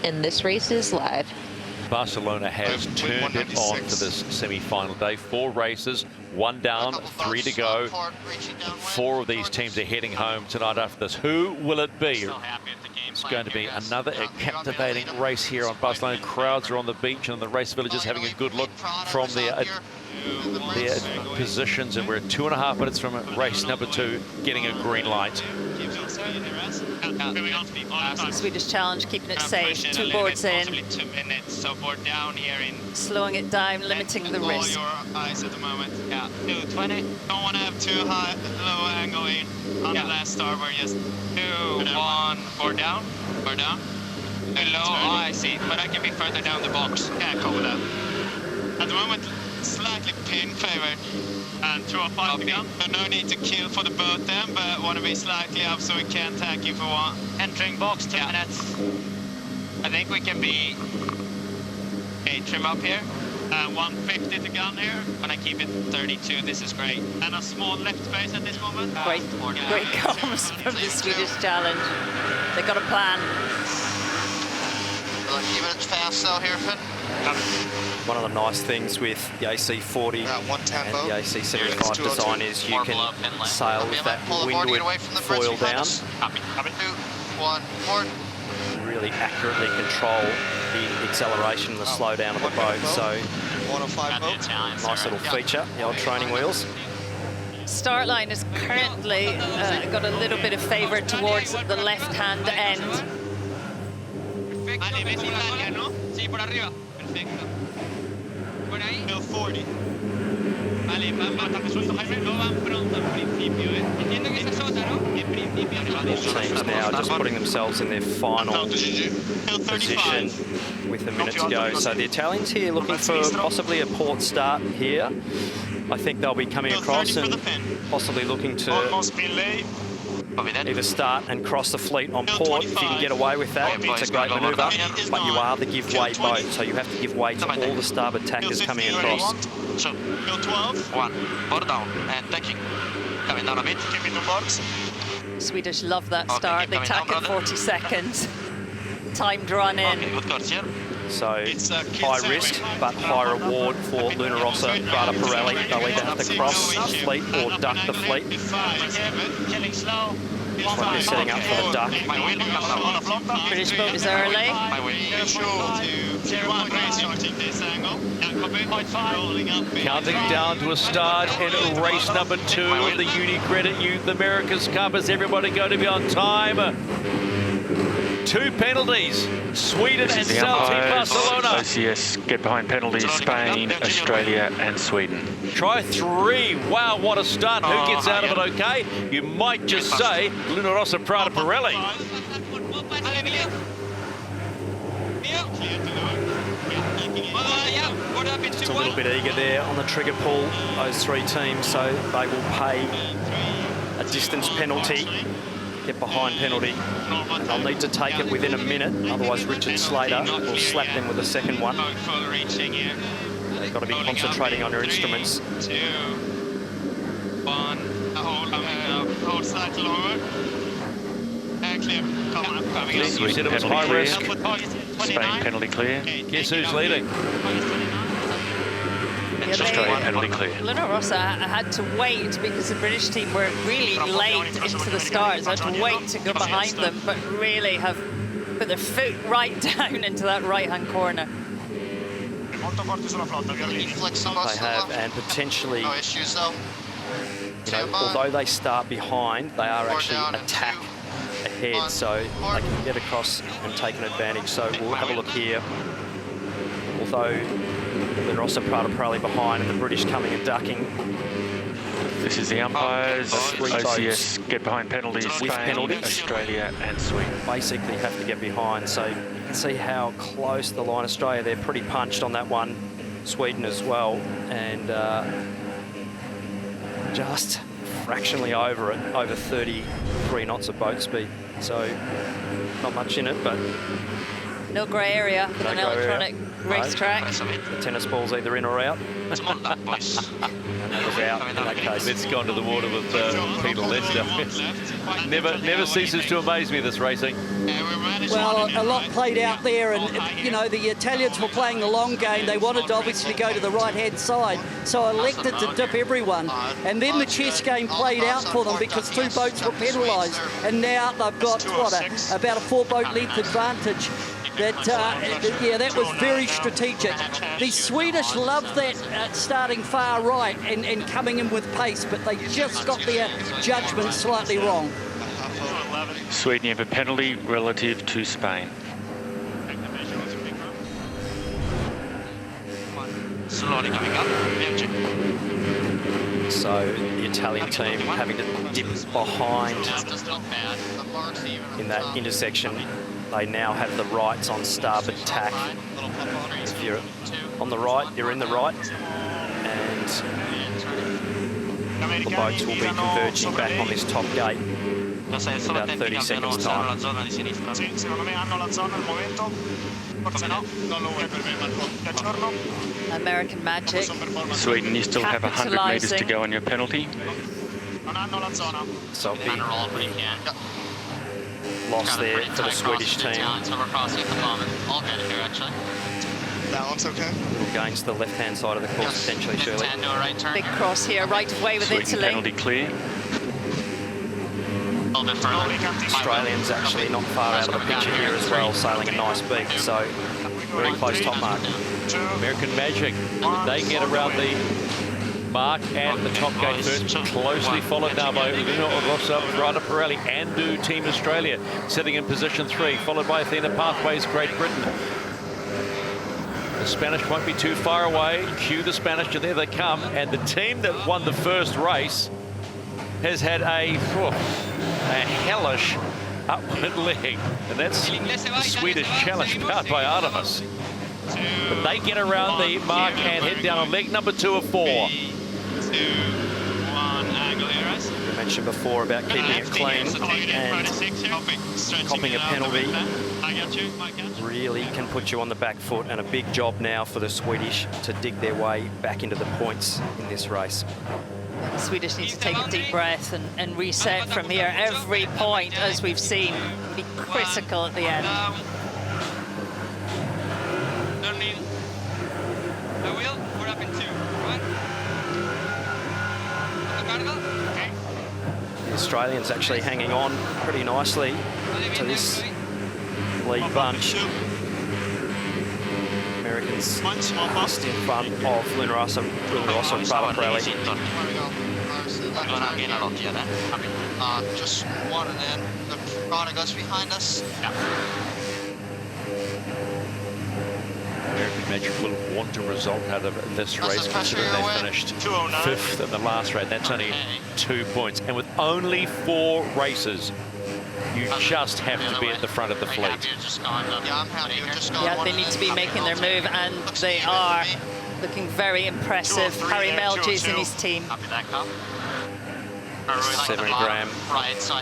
and this race is live. Barcelona has turned it on for this semi-final day. 4 races, 1 down, 3 to go. 4 of these teams are heading home tonight after this. Who will it be? It's going to be another captivating race here on Barcelona. Crowds are on the beach and the race villages having a good look from their positions, and we're 2.5 minutes from race number 2 getting a green light. Swedish challenge, keeping it safe. 2 boards in. 2 minutes, so board down here in. Slowing it down, limiting the risk. Your eyes at the moment. Yeah, 220. Don't want to have too high, low angle in on the last starboard. Just 2, 1, board down. Board down. Too low. Oh, I see. But I can be further down the box. Yeah, cool with that. At the moment, slightly pin favored. And 205 again. So no need to kill for the boat then, but want to be slightly up so we can tack if we want. Entering box, 2 minutes. I think we can be trim up here. 150 to gun here. When I keep it 32, this is great. And a small left face at this moment. Great comms from the Swedish challenge. They've got a plan. Keep it fast out here, Finn. One of the nice things with the AC40 and the AC75 design is you can sail with that windward foil down. 2, 1, port. Really accurately control the acceleration and the slowdown of the boat. So, nice little feature, the old training wheels. Start line is currently got a little bit of favour towards the left-hand end. Sí, por arriba. Perfecto. Por ahí. 40. Vale, van bastante sueltos, Jaime. No van pronto al principio, Entiendo que esa sota, ¿no? En principio. Teams now just putting themselves in their final position with a minute to go. So the Italians here looking for possibly a port start here. I think they'll be coming across and possibly looking to either start and cross the fleet on port. If you can get away with that, it's a great manoeuvre, but you are the give way boat, so you have to give way to all the starboard tackers coming across. 12. 1, board down, and tacking. Coming down a bit, keep it on boards. Swedish love that start. They tack at 40 seconds. Timed run in. Okay, good course here. So high risk, but high reward for Luna Rossa, Prada Pirelli. They'll either have to cross the fleet or duck the fleet. Looks like they're setting up for the duck. British boat is early. Counting down to a start in race number 2 of the Unicredit Youth America's Cup. Is everybody going to be on time? 2 penalties, Sweden and South Team Barcelona. OCS get behind penalties, Spain, Australia and Sweden. Try 3, wow, what a start. Who gets out of it okay? You might just say Luna Rossa Prada Pirelli. Just a little bit eager there on the trigger pull, those 3 teams, so they will pay a distance penalty. Get behind penalty, and they'll need to take it within a minute, otherwise Richard Slater will slap them with a second one. They've got to be concentrating on their instruments. 2, 1, hold slightly longer. Clear. Come on, coming in. You said it was high risk. Spain penalty clear. Guess who's leading? Australia penalty clear. Luna Rossa had to wait because the British team were really late into the stars. Had to wait to go behind them, but really have put their foot right down into that right-hand corner. They have, and potentially, although they start behind, they are actually attack ahead, so they can get across and take an advantage. So we'll have a look here. Although Luna Rossa Prada Pirelli behind and the British coming and ducking. This is the umpires. OCS get behind penalties, with Spain, penalties. Australia and Sweden. Basically have to get behind, so you can see how close the line. Australia, they're pretty punched on that one. Sweden as well, and just fractionally over it, over 33 knots of boat speed. So not much in it, but No grey area with an electronic racetrack. The tennis ball's either in or out. Come on, lap, boys. And that was out in that case. Let's go into the water with Peter Lester. Never ceases to amaze me, this racing. Well, a lot played out there, and you know, the Italians were playing the long game. They wanted to obviously go to the right-hand side, so elected to dip everyone. And then the chess game played out for them because 2 boats were penalised, and now they've got what, about a 4-boat length advantage. Yeah, that was very strategic. The Swedish love that starting far right and coming in with pace, but they just got their judgment slightly wrong. Sweden, you have a penalty relative to Spain. Slowly coming up. So the Italian team having to dip behind in that intersection. They now have the rights on starboard tack. If you're on the right, you're in the right, and the boats will be converging back on this top gate in about 30 seconds time. American Magic. Sweden, you still have 100 metres to go on your penalty. So big loss there for the Swedish team. That looks okay. Gains to the left-hand side of the course potentially, Shirley. Big cross here, right of way with Sweden Italy. penalty clear. Australians actually not far out of the picture here as well, sailing a nice beat, so very close top mark. American Magic, they get around the mark at the top gate first, closely followed now by Unicredit, Squadron, Pirelli, and Team Australia, sitting in position 3, followed by Athena Pathways, Great Britain. The Spanish won't be too far away. Cue the Spanish, and there they come. And the team that won the first race has had a hellish upward leg, and that's the Swedish Challenge powered by Artemis. But they get around the mark and head down on leg number 2 of 4. We mentioned before about keeping it clean, and copping a penalty really can put you on the back foot, and a big job now for the Swedish to dig their way back into the points in this race. The Swedish need to take a deep breath and reset from here. Every point, as we've seen, will be critical at the end. Don't need. I will. We're up in 2. Right? Okay. The Australians actually hanging on pretty nicely to this lead bunch. Americans just in front of Lunarossa, Prada Pirelli. Just one, and then the Prada goes behind us. American Magic will want a result out of this race, considering they finished 5th in the last race. That's only 2 points. And with only 4 races, you just have to be at the front of the fleet. Yeah, they need to be making their move, and they are looking very impressive. Harry Melges and his team. 7 gram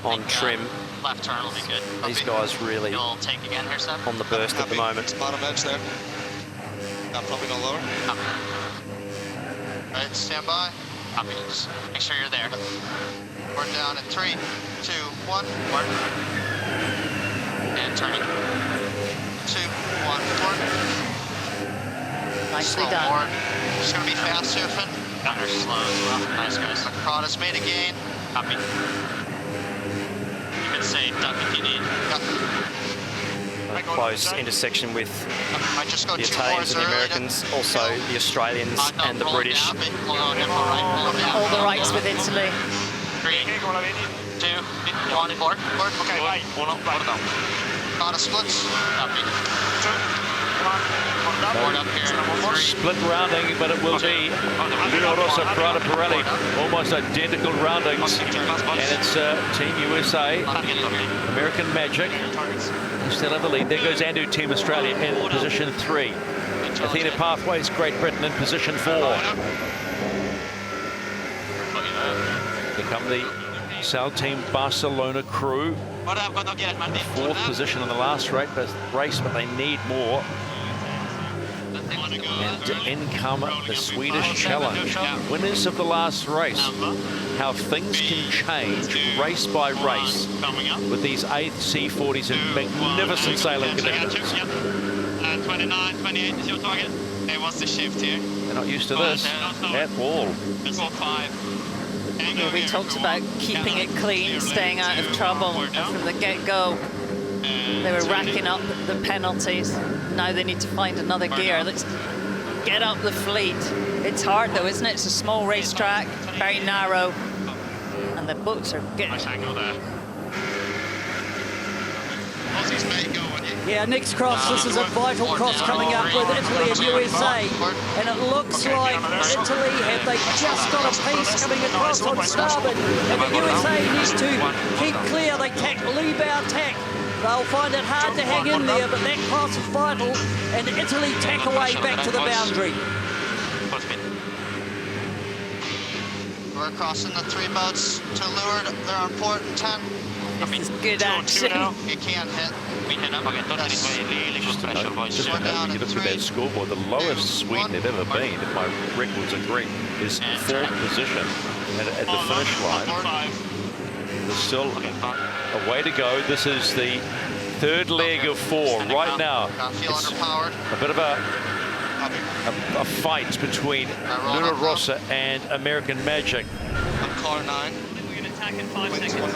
on trim. Left turn will be good. These guys really You'll take again here, Seb. on the burst at the moment. Bottom edge there. Probably no lower. Right, stand by. Copy. Just make sure you're there. We're down in 3, 2, 1. Work. And turning. 2, 1, forward. Nicely Slow done. forward. Just gonna be fast here, Finn. Gunner slow as well. Nice, guys. The Prada's made a gain. Copy. You can say duck if you need. Close intersection with Might just go the 2 Italians and the Americans, also the Australians and the British. All the rights with Italy. 3, 2, 1, forward. Okay, right. Prada splits. Copy. Forward up here. 3. Split rounding, but it will be Lunarossa, Prada Pirelli, almost identical roundings. And it's Team USA, American Magic, still have the lead. There goes Team Australia in position 3. Athena Pathways, Great Britain in position 4. Here come the Sail Team Barcelona crew. Fourth position in the last race, but they need more. And in come the Swedish Challenge. Winners of the last race. How things can change race by race with these C40s in magnificent sailing conditions. 29, 28 is your target. Hey, what's the shift here? They're not used to this at all. Yeah, we talked about keeping it clean, staying out of trouble, and from the get-go they were racking up the penalties. Now they need to find another gear. Let's get up the fleet. It's hard though, isn't it? It's a small racetrack, very narrow, and the boats are good. Nice angle there. Yeah, next cross, this is a vital cross coming up with Italy and USA. And it looks like Italy, have they just got a piece coming across on starboard. And the USA needs to keep clear. They tack lee bow tack. They'll find it hard to hang in there, but that cross is vital. And Italy tack away back to the boundary. We're crossing the 3 boats to leeward. They're on port in 10. This is good action. You can't hit. Just when you look at that scoreboard, the lowest Sweden have ever been, if my records are correct, is 4th position. And at the finish line, there's still a way to go. This is the 3rd leg of 4 right now. It's a bit of a fight between Luna Rossa and American Magic. Car 9. We're going to attack in 5 seconds.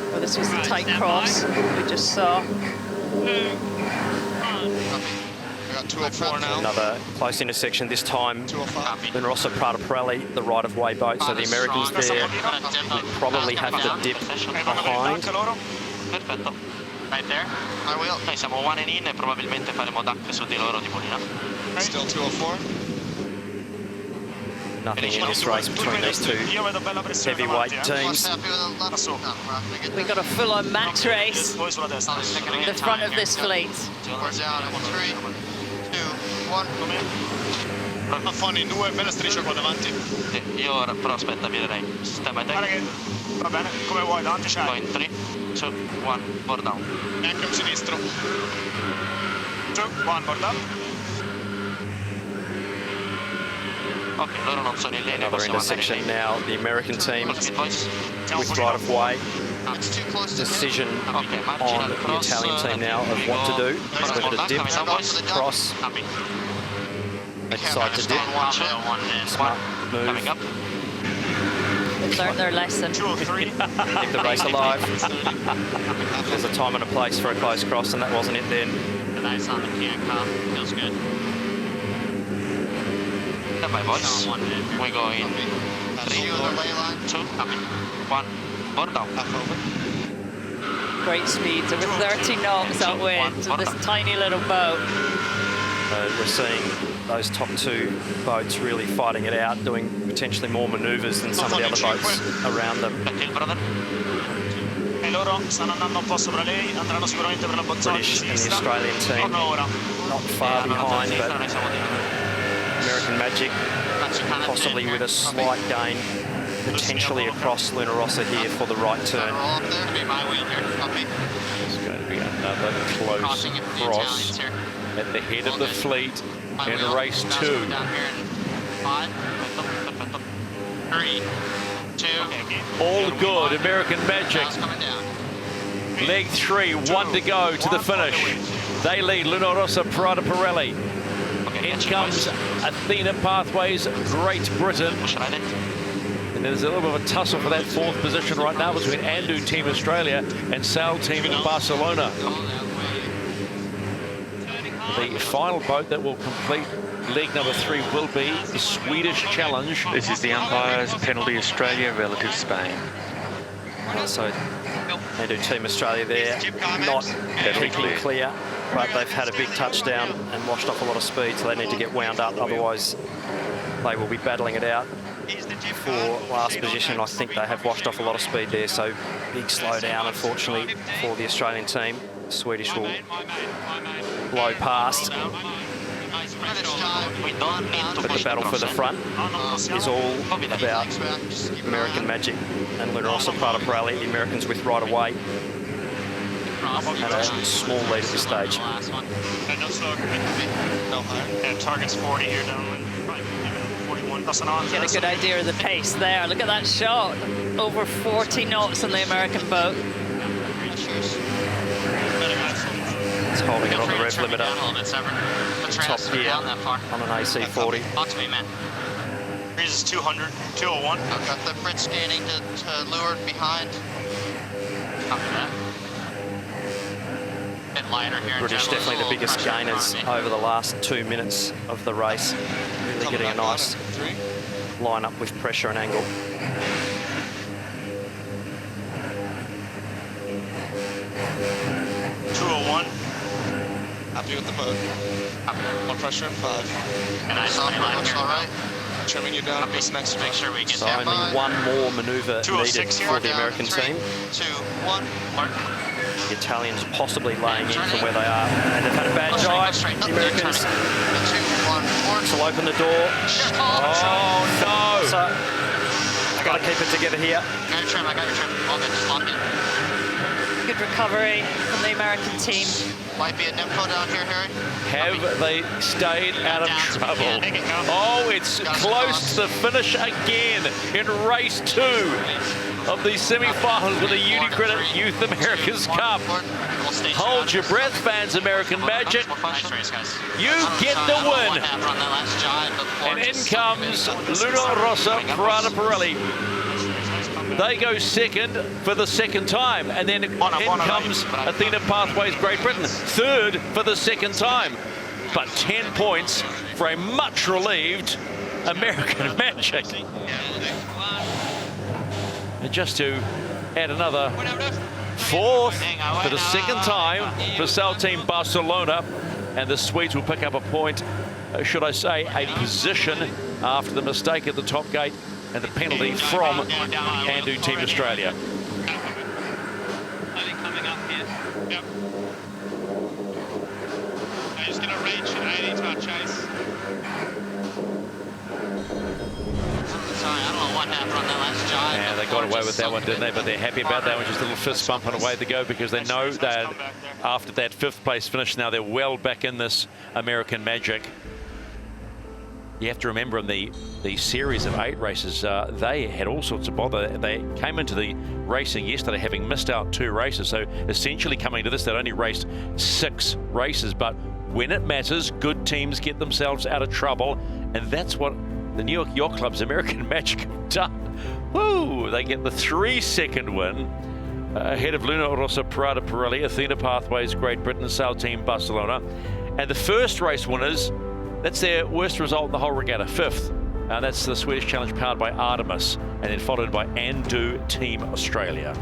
Well, this was the tight cross we just saw. Another close intersection, this time Luna Rossa Prada Pirelli, the right-of-way boat, so the Americans there will probably have to dip behind. Right there. I will. Noi siamo one and in e probabilmente faremo d'acque su di loro di bolina. Still 204. Nothing in this race between these two heavyweight teams. We've got a full-on match race in the front of this fleet. We're down in 3, 2, 1. Affoni in 2, bella striscia qua davanti. Io ora, però aspetta, virerei. Sistema te. Va bene, come vuoi, davanti c'hai. Poi in 3, 2, 1, board down. Neanche un sinistro. 2, 1, board down. Another intersection now, the American team with right-of-way. Decision on the Italian team now of what to do. Whether to dip, cross. They decide to dip. Smart move. They've learned their lesson. Keep the race alive. There's a time and a place for a close cross, and that wasn't it then. Nice on the can come. Feels good. My voice. We go in 3, 2, 1, board down. Great speeds, over 30 knots upwind with this tiny little boat. We're seeing those top 2 boats really fighting it out, doing potentially more manoeuvres than some of the other boats around them. British and the Australian team not far behind, but American Magic possibly with a slight gain, potentially across Luna Rossa here for the right turn. It's going to be another close cross at the head of the fleet in race 2. 5, 3, 2. All good, American Magic. Leg 3, 1 to go to the finish. They lead Luna Rossa Prada Pirelli. In comes Athena Pathways, Great Britain. And there's a little bit of a tussle for that 4th position right now between Andu Team Australia and Sail Team Barcelona. The final boat that will complete leg number 3 will be the Swedish Challenge. This is the umpires, penalty Australia relative Spain. So Andu Team Australia there, not keeping clear, but they've had a big touchdown and washed off a lot of speed, so they need to get wound up, otherwise they will be battling it out for last position. I think they have washed off a lot of speed there, so big slowdown, unfortunately, for the Australian team. The Swedish will blow past. But the battle for the front is all about American Magic and Luna Rossa Prada Pirelli, the Americans with right away at a small lead at this stage. Target's 40 here, Downwind. 41 pressing on. Get a good idea of the pace there. Look at that shot. Over 40 knots on the American boat. It's holding it on the rev limiter. Top gear on an AC40. Talk to me, man. Breeze is 200, 201. I've got the Brit scanning to leeward behind. Copy that. Bit lighter here. British definitely the biggest gainers over the last 2 minutes of the race. Really getting a nice line up with pressure and angle. 201. Happy with the boat. More pressure in 5. And I saw the line here. All right. Trimming you down this next Make sure we get So there. only one more manoeuvre needed 206 for the Down, American 3, team. 2, 1. Mark. The Italians possibly laying in from where they are. And they've had a bad dive. The Americans 2, 1, port. will open the door. Oh, no. So, got to keep it together here. I got your trim, I got your trim. All good, just lock in. Good recovery from the American team. Might be a nympho down here, Harry. Have they stayed out of trouble? Oh, it's close to the finish again in race 2 of the semi-finals of the Unicredit Youth America's Cup. Hold your breath, fans, American Magic. Nice race, guys. You get the win. And in comes Luna Rossa Prada Pirelli. They go second for the second time, and then in comes Athena Pathways Great Britain, third for the second time. But 10 points for a much relieved American Magic. And just to add another 4th for the second time for Sail Team Barcelona, and the Swedes will pick up a point, should I say a position, after the mistake at the top gate and the penalty from Andu Team Australia. Coming up here. Yep. They're just going to reach at 80 to our chase. Sorry, I don't know what happened on that last jive. Yeah, they got away with that one, didn't they? But they're happy about that one. Just a little fist bump and away they go, because they know that after that 5th place finish now, they're well back in this American Magic. You have to remember, in the series of 8 races, they had all sorts of bother. They came into the racing yesterday having missed out 2 races. So essentially coming to this, they'd only raced 6 races. But when it matters, good teams get themselves out of trouble. And that's what the New York Yacht Club's American Magic have done. Woo! They get the 3-second win ahead of Luna Rossa Prada Pirelli, Athena Pathways Great Britain, Sail Team Barcelona. And the first race winners, that's their worst result in the whole regatta, 5th. That's the Swedish Challenge powered by Artemis, and then followed by Andu Team Australia.